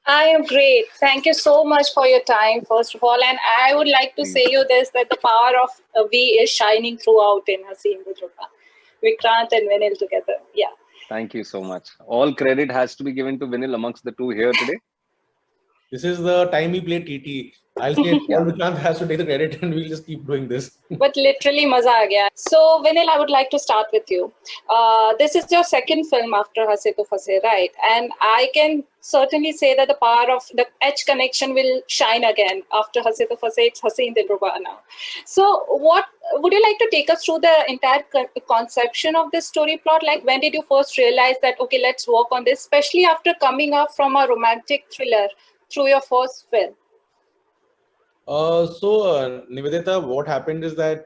I am great. Thank you so much for your time, first of all. And I would like to say Please. you this that the power of V is shining throughout in Haseen Budruka. Vikrant and Vinil together. Yeah. Thank you so much. All credit has to be given to Vinil amongst the two here today. This is the time we play TT. I'll say Yeah. all Vikrant has to take the credit and we'll just keep doing this. But literally maza aa gaya. So Vinil, I would like to start with you. This is your second film after Hase To Fase, right? And I can certainly say that the power of the H connection will shine again after Hase To Fase. It's Haseen Dilruba now. So what would you like to take us through the entire conception of this story plot? Like when did you first realize that okay, let's work on this, especially after coming up from a romantic thriller through your first film? Nivedita, what happened is that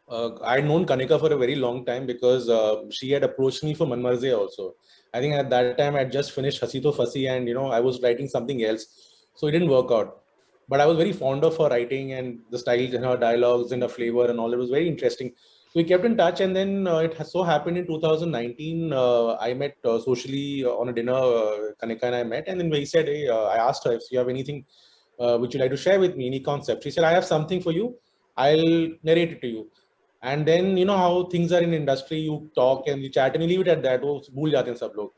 I'd known Kanika for a very long time because she had approached me for Manmarze also. I think at that time I'd just finished Hasi To Fasi and I was writing something else, so it didn't work out. But I was very fond of her writing and the style in her dialogues and her flavor and all. It was very interesting. So we kept in touch, and then so happened in 2019 I met socially on a dinner. Kanika and I met, and then we said, hey, I asked her if you have anything which you'd like to share with me, any concept. She said, I have something for you. I'll narrate it to you. And then you know how things are in industry, you talk and you chat and you leave it at that. Oh, bhul jate hain sab log.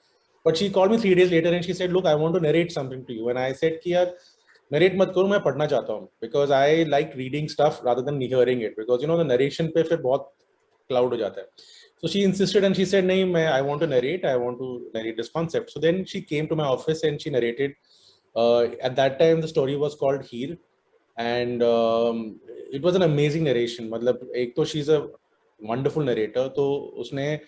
But she called me 3 days later and she said, look, I want to narrate something to you. And I said, ki yaar, narrate mat karo, main padhna chahta hu. Because I like reading stuff rather than hearing it. Because the narration pe fir bahut cloud ho jata hai. So she insisted and she said, nahi, I want to narrate this concept. So then she came to my office and she narrated. At that time, the story was called Heer. And it was an amazing narration. मतलब एक तो she's a wonderful narrator, तो उसने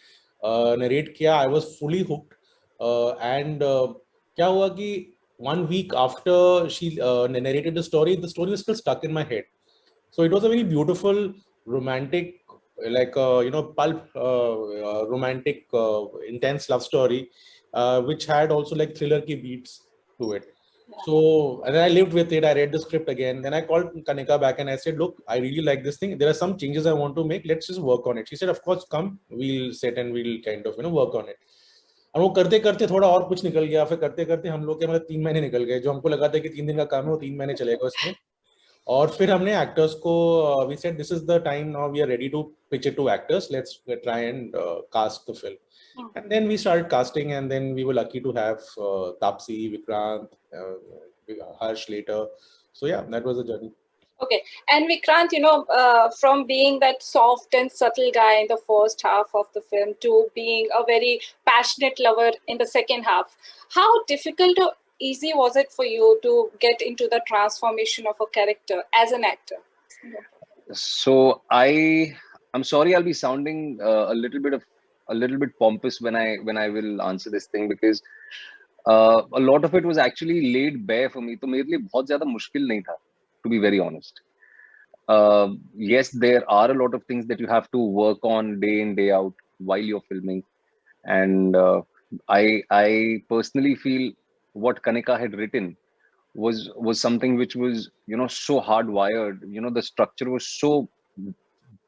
narrate किया. I was fully hooked. And क्या हुआ कि 1 week after she narrated the story was still stuck in my head. So it was a very beautiful, romantic, like pulp, romantic, intense love story, which had also like thriller ki beats to it. So, and then I lived with it. I read the script again. Then I called Kanika back and I said, look, I really like this thing. There are some changes I want to make. Let's just work on it. She said, of course, come. We'll sit and we'll kind of, work on it. और वो करते करते थोड़ा और कुछ निकल गया. फिर करते करते हम लोग के मतलब 3 महीने निकल गए. जो हमको लगा था कि 3 दिन का काम है वो 3 महीने चलेगा उसमें. और फिर हमने एक्टर्स को we said this is the time now we are ready to pitch it to actors. Let's try and cast the film. And then we started casting, and then we were lucky to have Tapsi, Vikrant, Harsh later. So yeah, that was the journey. Okay. And Vikrant, from being that soft and subtle guy in the first half of the film to being a very passionate lover in the second half, how difficult or easy was it for you to get into the transformation of a character as an actor? So I'm sorry, I'll be sounding a little bit pompous when I will answer this thing, because a lot of it was actually laid bare for me. तो मेरे लिए बहुत ज़्यादा मुश्किल नहीं था, to be very honest. Yes, there are a lot of things that you have to work on day in, day out while you're filming. And I personally feel what Kanika had written was something which was, so hardwired. The structure was so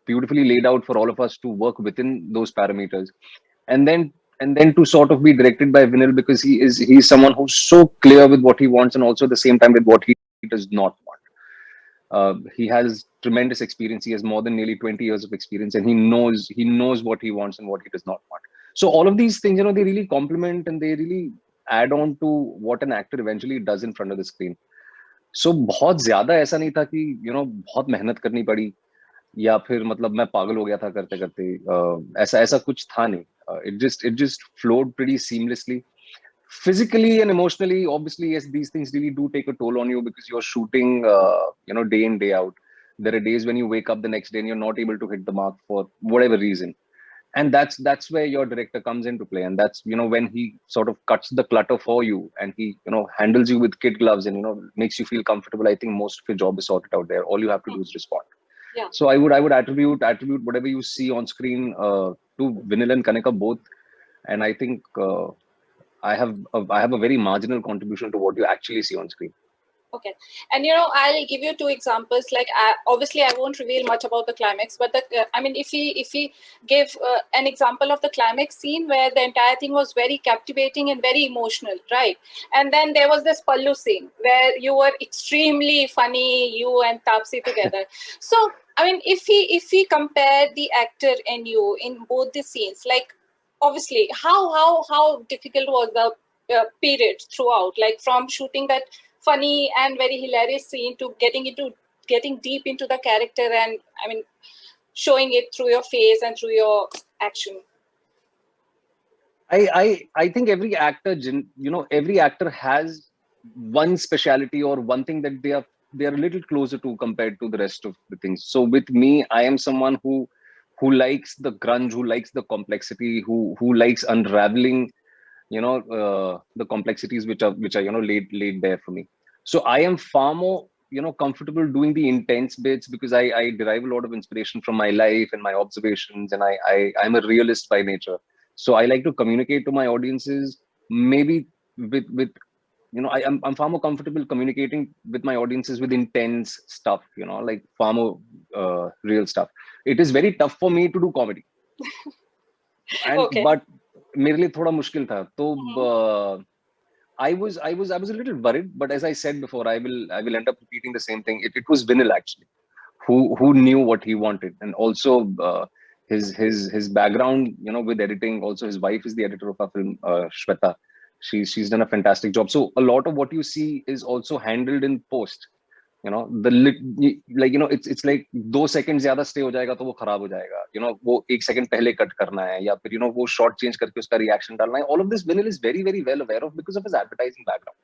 beautifully laid out for all of us to work within those parameters. And then to sort of be directed by Vinil, because he's someone who's so clear with what he wants, and also at the same time with what he does not want. He has tremendous experience. He has more than nearly 20 years of experience, and he knows what he wants and what he does not want. So all of these things, they really complement and they really add on to what an actor eventually does in front of the screen. So बहुत ज्यादा ऐसा नहीं था कि बहुत मेहनत करनी पड़ी, या फिर मतलब मैं पागल हो गया था करते करते. ऐसा ऐसा कुछ था नहीं. It just flowed pretty seamlessly. Physically and emotionally, obviously, yes, these things really do take a toll on you, because you're shooting day in, day out. There are days when you wake up the next day and you're not able to hit the mark for whatever reason. And that's where your director comes into play. And that's when he sort of cuts the clutter for you, and he handles you with kid gloves, and makes you feel comfortable. I think most of your job is sorted out there. All you have to do is respond. Yeah. So I would attribute whatever you see on screen to Vinil and Kanika both. And I think I have a very marginal contribution to what you actually see on screen. Okay, and I'll give you two examples. Like, obviously, I won't reveal much about the climax, but I mean, if we give an example of the climax scene where the entire thing was very captivating and very emotional, right? And then there was this Pallu scene where you were extremely funny, you and Taapsee together. So, I mean, if we compare the actor and you in both the scenes, like, obviously, how difficult was the period throughout, like from shooting that funny and very hilarious scene to getting deep into the character, and I mean showing it through your face and through your action. I think every actor, every actor has one speciality or one thing that they are a little closer to compared to the rest of the things. So with me, I am someone who likes the grunge, who likes the complexity, who likes unraveling, the complexities which are laid there for me. So I am far more comfortable doing the intense bits because I derive a lot of inspiration from my life and my observations, and I'm a realist by nature. So I like to communicate to my audiences maybe with I'm far more comfortable communicating with my audiences with intense stuff, like far more real stuff. It is very tough for me to do comedy. And Okay. but मेरे लिए थोड़ा मुश्किल था तो I was a little worried, but as I said before, I will end up repeating the same thing. It was Vinil actually who knew what he wanted, and also his background, with editing. Also, his wife is the editor of our film, Shweta. She's done a fantastic job. So a lot of what you see is also handled in post. It's like 2 seconds ज्यादा stay हो जाएगा तो वो खराब हो जाएगा. वो 1 second पहले कट करना है या फिर वो short change करके उसका reaction डालना है. All of this Vinil is very very well aware of because of his advertising background.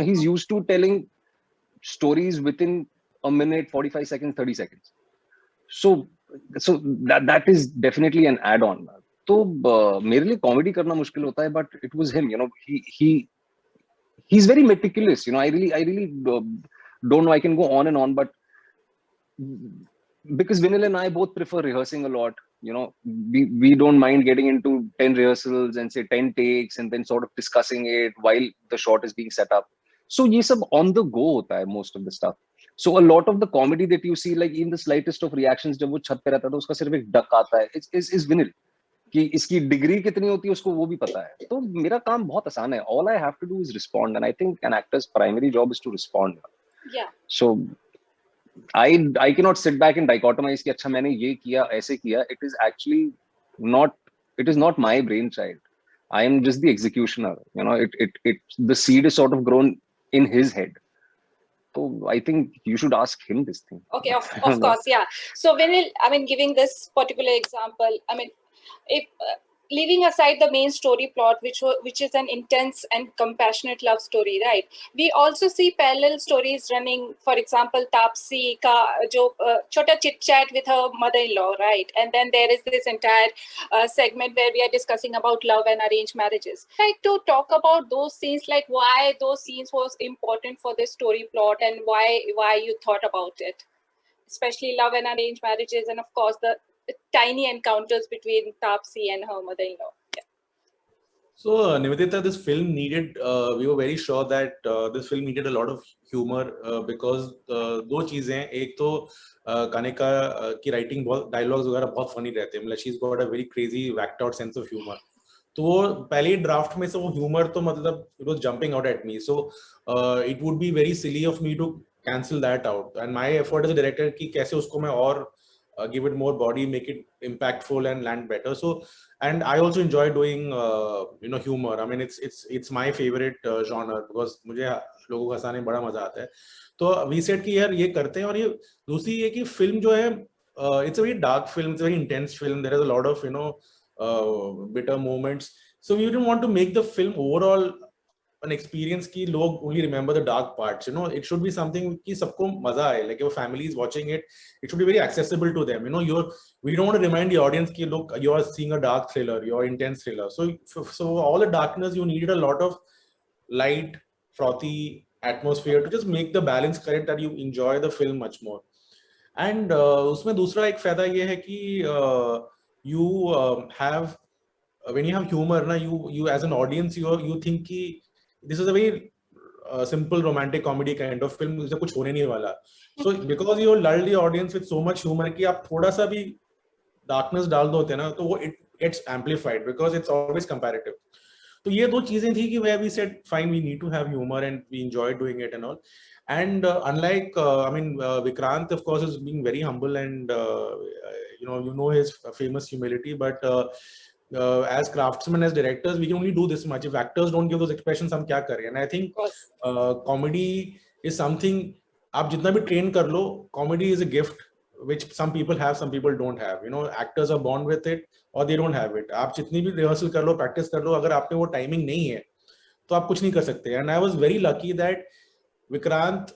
He's used to telling stories within a minute, 45 seconds, 30 seconds. So that is definitely an add-on. तो मेरे लिए comedy करना मुश्किल होता है, but it was him. He's very meticulous. I really don't know. I can go on and on, but because Vinil and I both prefer rehearsing a lot, we don't mind getting into 10 rehearsals and say 10 takes and then sort of discussing it while the shot is being set up. So ye sab on the go hota hai, most of the stuff. So a lot of the comedy that you see, like in the slightest of reactions, जब वो छत पे रहता है तो उसका सिर्फ एक डक आता है, is Vinil. कि इसकी डिग्री कितनी होती है उसको वो भी पता है. तो मेरा काम बहुत आसान है. All I have to do is respond, and I think an actor's primary job is to respond. Yeah. So I cannot sit back and dichotomize कि अच्छा मैंने ये किया ऐसे किया. It is actually not. It is not my brainchild. I am just the executioner. The seed is sort of grown in his head. So I think you should ask him this thing. Okay, of course, yeah. So Vinil, I mean, giving this particular example, I mean, if leaving aside the main story plot, which is an intense and compassionate love story, right? We also see parallel stories running. For example, Taapsee ka jo chota chit chat with her mother-in-law, right? And then there is this entire segment where we are discussing about love and arranged marriages. I'd like to talk about those scenes, like why those scenes was important for the story plot and why you thought about it, especially love and arranged marriages, and of course the tiny encounters between Taapsee and her mother-in-law. Yeah. So, Nivedita, this film needed, we were very sure that this film needed a lot of humor because दो चीजें हैं. एक तो कानिका की writing बहुत dialogues वगैरह बहुत funny रहते हैं. मतलब she's got a very crazy whacked out sense of humor. तो वो पहले ड्राफ्ट में से वो humor तो मतलब it was jumping out at me. So it would be very silly of me to cancel that out. And my effort as a director कि कैसे उसको मैं और give it more body, make it impactful and land better. So, and I also enjoy doing humor. I mean, it's my favorite genre because मुझे लोगों को हंसाने में बड़ा मजा आता है. तो we said कि यार ये करते हैं. और ये दूसरी ये कि फिल्म जो है it's a very dark film, it's a very intense film. There is a lot of bitter moments. So we didn't want to make the film overall an experience ki log only remember the dark parts. It should be something ki sabko maza aaye. Like if a family is watching it, it should be very accessible to them. We don't want to remind the audience ki look, you are seeing a dark thriller, you're intense thriller. So all the darkness, you needed a lot of light, frothy atmosphere to just make the balance correct that you enjoy the film much more. And उसमें दूसरा एक फायदा ये है कि you have when you have humor, you as an audience you think कि this is a very simple romantic comedy kind of film, जिससे कुछ होने नहीं वाला. So because you lull the audience with so much humor कि आप थोड़ा सा भी darkness डाल दो होते ना, तो वो it gets amplified because it's always comparative. तो ये दो चीजें थी कि where we said fine, we need to have humor and we enjoy doing it and all. And unlike Vikrant of course is being very humble and you know his famous humility, but as craftsmen, as directors, we can only do this much. If actors don't give those expressions, हम क्या करें? And I think comedy is something आप जितना भी train कर लो, comedy is a gift which some people have, some people don't have. You know, actors are born with it or they don't have it. आप जितनी भी rehearsal कर लो, practice कर लो, अगर आप पे वो timing नहीं है, तो आप कुछ नहीं कर सकते. And I was very lucky that Vikrant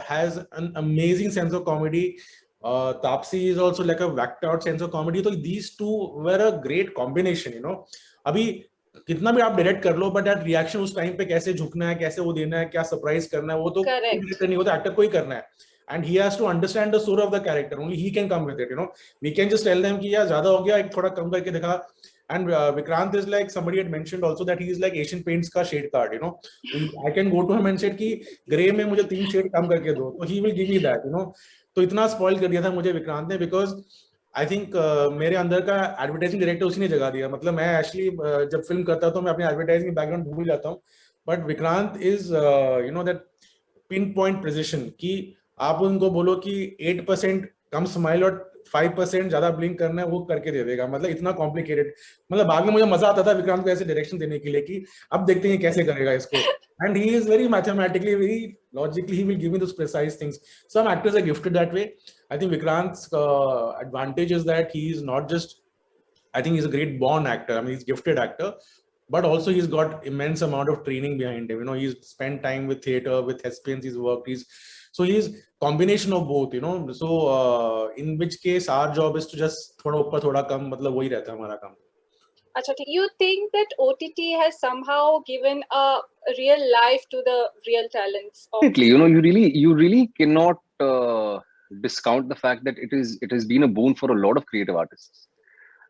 has an amazing sense of comedy. Taapsee is also like a whacked out sense of comedy. So these two were a great combination, you know. अभी कितना भी आप direct कर लो, but that reaction उस time पे कैसे झुकना है, कैसे वो देना है, क्या सरप्राइज करना है, वो तो डायरेक्टर नहीं होता, एक्टर को ही करना है. And he has to understand the soul of the character. Only he can come with it, you know. We can just tell them कि यार ज्यादा हो गया, एक थोड़ा कम करके दिखा. And Vikrant is like, somebody had mentioned also that he is like Asian Paints का shade card, you know. I can go to him and say कि grey में मुझे 3 shade कम करके दो, तो he will give me that, you know. तो इतना spoil कर दिया था मुझे विक्रांत ने, because I think मेरे अंदर का एडवर्टाइजिंग डायरेक्टर उसी ने जगा दिया. मतलब मैं एक्चुअली जब फिल्म करता तो मैं अपने एडवर्टाइजिंग बैकग्राउंड भूल जाता हूँ, but Vikrant is you know that pin point precision कि आप उनको बोलो कि 8% कम स्माइल और 5% ज्यादा ब्लिंक करना है, वो करके दे देगा. मतलब इतना कॉम्प्लिकेटेड. मतलब बाद में मुझे मजा आता था विक्रांत को ऐसे डायरेक्शन देने के लिए कि अब देखते हैं कैसे करेगा इसको. And he is very mathematically, very logically, he will give me those precise things. Some actors are gifted that way. I think Vikrant's advantage is that he is not just, I think he's a great born actor. I mean, he's a gifted actor, but also he's got immense amount of training behind him. You know, he's spent time with theater, with thespians, he's worked, so he's combination of both, you know. So in which case our job is to just thoda upar thoda kam, matlab wahi rehta hai hamara kam. You think that OTT has somehow given a real life to the real talents? Definitely, you know, you really cannot discount the fact that it has been a boon for a lot of creative artists,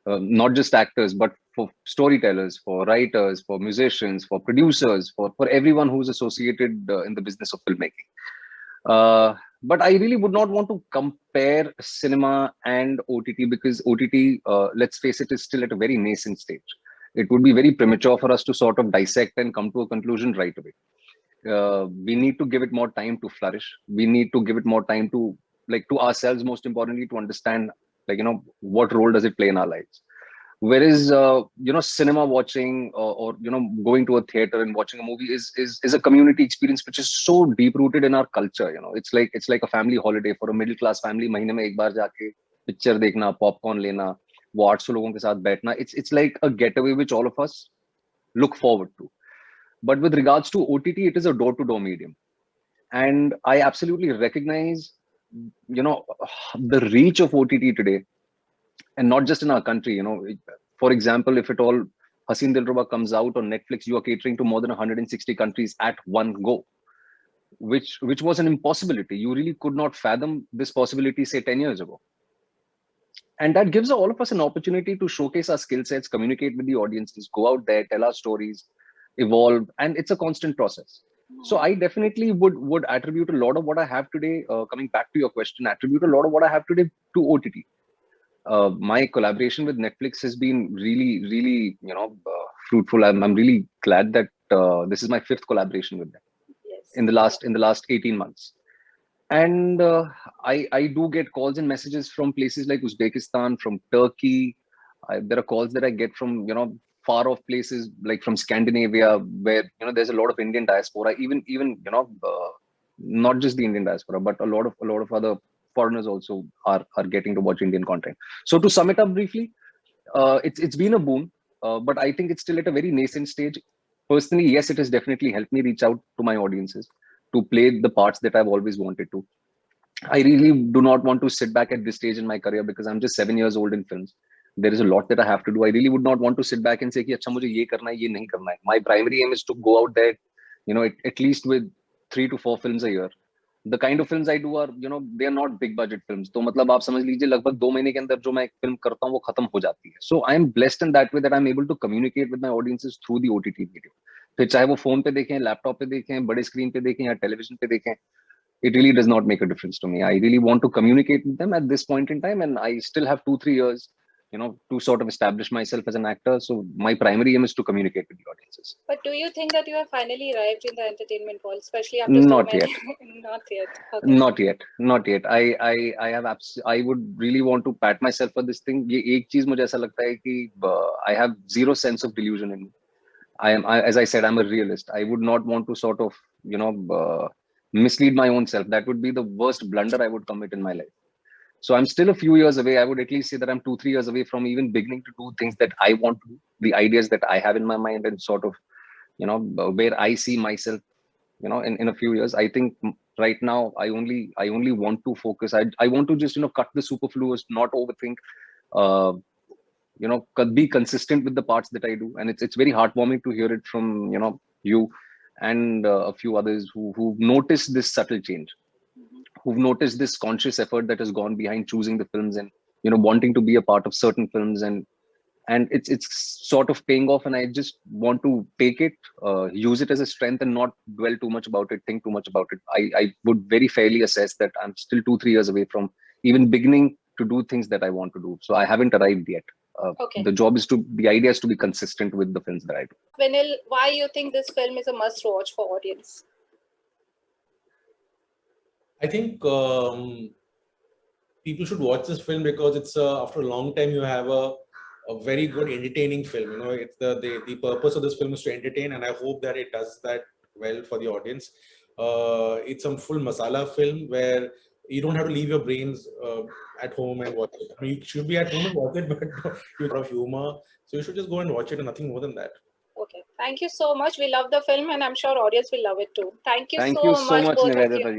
not just actors, but for storytellers, for writers, for musicians, for producers, for everyone who's associated in the business of filmmaking. But I really would not want to compare cinema and OTT, because OTT, let's face it, is still at a very nascent stage. It would be very premature for us to sort of dissect and come to a conclusion right away. We need to give it more time to flourish. We need to give it more time to, like, to ourselves, most importantly, to understand, like, you know, what role does it play in our lives. Whereas, you know, cinema watching or you know, going to a theater and watching a movie is a community experience which is so deep rooted in our culture. You know, it's like a family holiday for a middle class family. महीने में एक बार जाके picture देखना, popcorn लेना, वो 800 लोगों के साथ बैठना. It's like a getaway which all of us look forward to. But with regards to OTT, it is a door-to-door medium, and I absolutely recognize, you know, the reach of OTT today. And not just in our country, you know. For example, if at all Haseen Dilruba comes out on Netflix, you are catering to more than 160 countries at one go, which was an impossibility. You really could not fathom this possibility, say, 10 years ago. And that gives all of us an opportunity to showcase our skill sets, communicate with the audiences, go out there, tell our stories, evolve, and it's a constant process. So I definitely would attribute a lot of what I have today, coming back to your question, attribute a lot of what I have today to OTT. My collaboration with Netflix has been really, you know, fruitful. I'm really glad that this is my 5th collaboration with them. Yes. in the last 18 months. And I do get calls and messages from places like Uzbekistan, from Turkey. There are calls that I get from, you know, far off places like from Scandinavia, where, you know, there's a lot of Indian diaspora, even you know, not just the Indian diaspora, but a lot of other foreigners also are getting to watch Indian content. So to sum it up briefly, it's been a boom, but I think it's still at a very nascent stage. Personally, yes, it has definitely helped me reach out to my audiences, to play the parts that I've always wanted to. I really do not want to sit back at this stage in my career, because I'm just 7 years old in films. There is a lot that I have to do. I really would not want to sit back and say, "Ki, acha, mujhe ye karna hai, ye nahi karna hai." My primary aim is to go out there, you know, at least with 3 to 4 films a year. The kind of films I do are, you know, they are not big budget films. तो मतलब आप समझ लीजिए लगभग 2 महीने के अंदर जो मैं एक फिल्म करता हूँ वो खत्म हो जाती है. So I am blessed in that way that I'm able to communicate with my audiences through the OTT medium. फिर चाहे वो फोन पे देखें, लैपटॉप पे देखें, बड़े स्क्रीन पे देखें या टेलीविजन पे देखें, it really does not make a difference to me. I really want to communicate with them at this point in time, and I still have 2-3 years, to sort of establish myself as an actor. So my primary aim is to communicate with the audiences. But do you think that you have finally arrived in the entertainment world, especially after so Not many? yet. Not yet. Okay. Not yet. I have I would really want to pat myself for this thing. ये एक चीज मुझे ऐसा लगता है कि I have zero sense of delusion in me. As I said, I'm a realist. I would not want to sort of, mislead my own self. That would be the worst blunder I would commit in my life. So I'm still a few years away. I would at least say that I'm 2-3 years away from even beginning to do things that I want to do, the ideas that I have in my mind, and sort of, where I see myself, in a few years. I think right now I only want to focus. I want to just, cut the superfluous, not overthink. Be consistent with the parts that I do, and it's very heartwarming to hear it from you and a few others who've noticed this subtle change, who've noticed this conscious effort that has gone behind choosing the films and wanting to be a part of certain films, and it's sort of paying off. And I just want to take it, use it as a strength, and not dwell too much about it, think too much about it. I would very fairly assess that I'm still 2-3 years away from even beginning to do things that I want to do. So I haven't arrived yet. Okay. The idea is to be consistent with the films that I do. Vinil, why you think this film is a must-watch for audience? I think people should watch this film because it's after a long time you have a very good entertaining film. It's the purpose of this film is to entertain, and I hope that it does that well for the audience. It's some full masala film where you don't have to leave your brains at home and watch it. I mean, you should be at home and watch it, but you have humor, so you should just go and watch it, and nothing more than that. Okay, thank you so much. We love the film, and I'm sure audience will love it too. Thank you Thank so you so much, both of Nivedita you. ji.